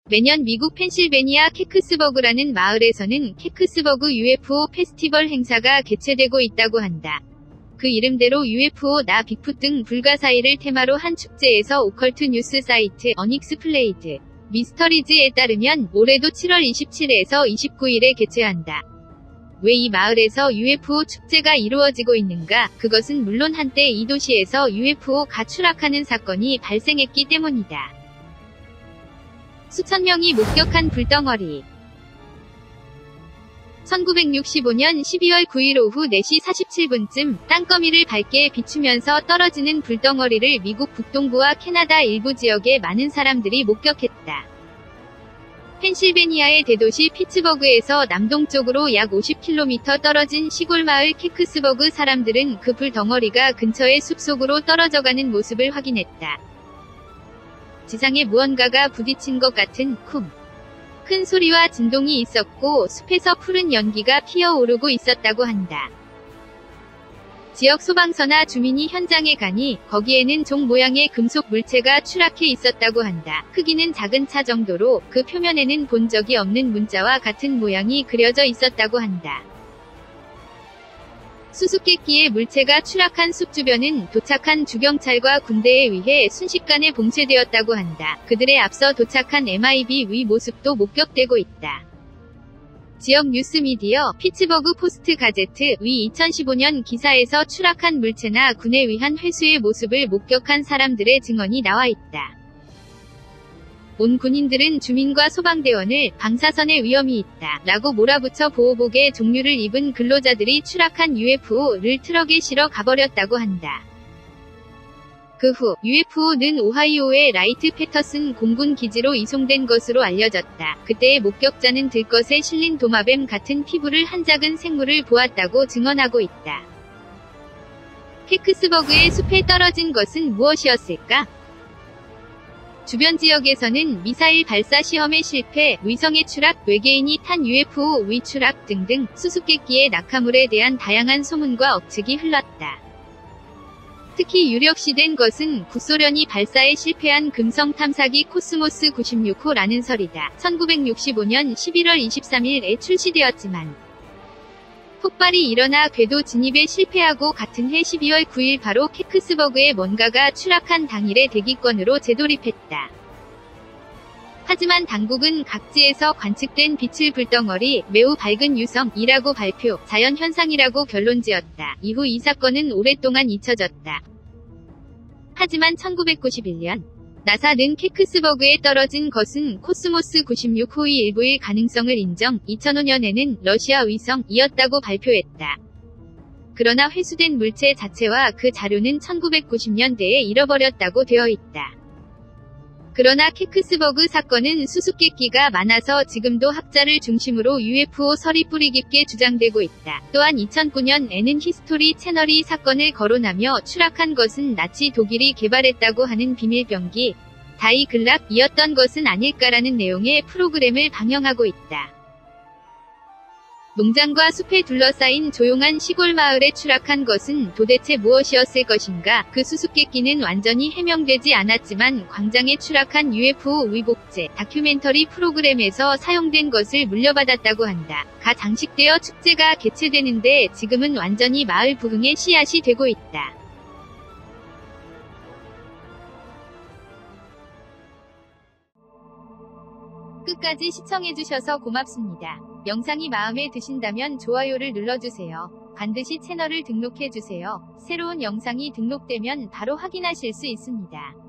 매년 미국 펜실베니아 케크스버그라는 마을에서는 케크스버그 UFO 페스티벌 행사가 개최되고 있다고 한다. 그 이름대로 UFO, 나 빅풋 등 불가사의를 테마로 한 축제에서 오컬트 뉴스 사이트 언익스플레이드 미스터리즈에 따르면 올해도 7월 27일에서 29일에 개최한다. 왜 이 마을에서 UFO 축제가 이루어지고 있는가? 그것은 물론 한때 이 도시에서 UFO가 추락하는 사건이 발생했기 때문이다. 수천 명이 목격한 불덩어리. 1965년 12월 9일 오후 4시 47분쯤 땅거미를 밝게 비추면서 떨어지는 불덩어리를 미국 북동부와 캐나다 일부 지역의 많은 사람들이 목격했다. 펜실베니아의 대도시 피츠버그에서 남동쪽으로 약 50km 떨어진 시골 마을 케크스버그 사람들은 그 불덩어리가 근처의 숲속으로 떨어져가는 모습을 확인했다. 지상에 무언가가 부딪힌 것 같은 큰 소리와 진동이 있었고 숲에서 푸른 연기가 피어오르고 있었다고 한다. 지역 소방서나 주민이 현장에 가니 거기에는 종 모양의 금속 물체가 추락해 있었다고 한다. 크기는 작은 차 정도로 그 표면에는 본 적이 없는 문자와 같은 모양이 그려져 있었다고 한다. 수수께끼의 물체가 추락한 숲 주변은 도착한 주경찰과 군대에 의해 순식간에 봉쇄되었다고 한다. 그들의 앞서 도착한 MIB 위 모습도 목격되고 있다. 지역 뉴스 미디어 피츠버그 포스트 가제트 위 2015년 기사에서 추락한 물체나 군에 의한 회수의 모습을 목격한 사람들의 증언이 나와 있다. 온 군인들은 주민과 소방대원을 방사선의 위험이 있다 라고 몰아붙여 보호복의 종류를 입은 근로자들이 추락한 UFO를 트럭에 실어 가버렸다고 한다. 그 후 UFO는 오하이오의 라이트 패터슨 공군 기지로 이송된 것으로 알려졌다. 그때의 목격자는 들것에 실린 도마뱀 같은 피부를 한 작은 생물을 보았다고 증언하고 있다. 케크스버그의 숲에 떨어진 것은 무엇이었을까? 주변 지역에서는 미사일 발사 시험의 실패, 위성의 추락, 외계인이 탄 UFO 위추락 등등 수수께끼의 낙하물에 대한 다양한 소문과 억측이 흘렀다. 특히 유력시된 것은 구소련이 발사에 실패한 금성 탐사기 코스모스 96호라는 설이다. 1965년 11월 23일에 출시되었지만 폭발이 일어나 궤도 진입에 실패하고 같은 해 12월 9일 바로 케크스버그에 뭔가가 추락한 당일에 대기권으로 재돌입했다. 하지만 당국은 각지에서 관측된 빛을 불덩어리, 매우 밝은 유성이라고 발표, 자연현상이라고 결론지었다. 이후 이 사건은 오랫동안 잊혀졌다. 하지만 1991년 나사는 케크스버그에 떨어진 것은 코스모스 96호의 일부일 가능성을 인정, 2005년에는 러시아 위성이었다고 발표했다. 그러나 회수된 물체 자체와 그 자료는 1990년대에 잃어버렸다고 되어 있다. 그러나 케크스버그 사건은 수수께끼가 많아서 지금도 학자를 중심으로 UFO 설이 뿌리 깊게 주장되고 있다. 또한 2009년에는 히스토리 채널이 사건을 거론하며 추락한 것은 나치 독일이 개발했다고 하는 비밀병기 다이글랍이었던 것은 아닐까라는 내용의 프로그램을 방영하고 있다. 농장과 숲에 둘러싸인 조용한 시골 마을에 추락한 것은 도대체 무엇이었을 것인가? 그 수수께끼는 완전히 해명되지 않았지만 광장에 추락한 UFO 위복제 다큐멘터리 프로그램에서 사용된 것을 물려받았다고 한다. 가 장식되어 축제가 개최되는데 지금은 완전히 마을 부흥의 씨앗이 되고 있다. 끝까지 시청해주셔서 고맙습니다. 영상이 마음에 드신다면 좋아요를 눌러주세요. 반드시 채널을 등록해주세요. 새로운 영상이 등록되면 바로 확인하실 수 있습니다.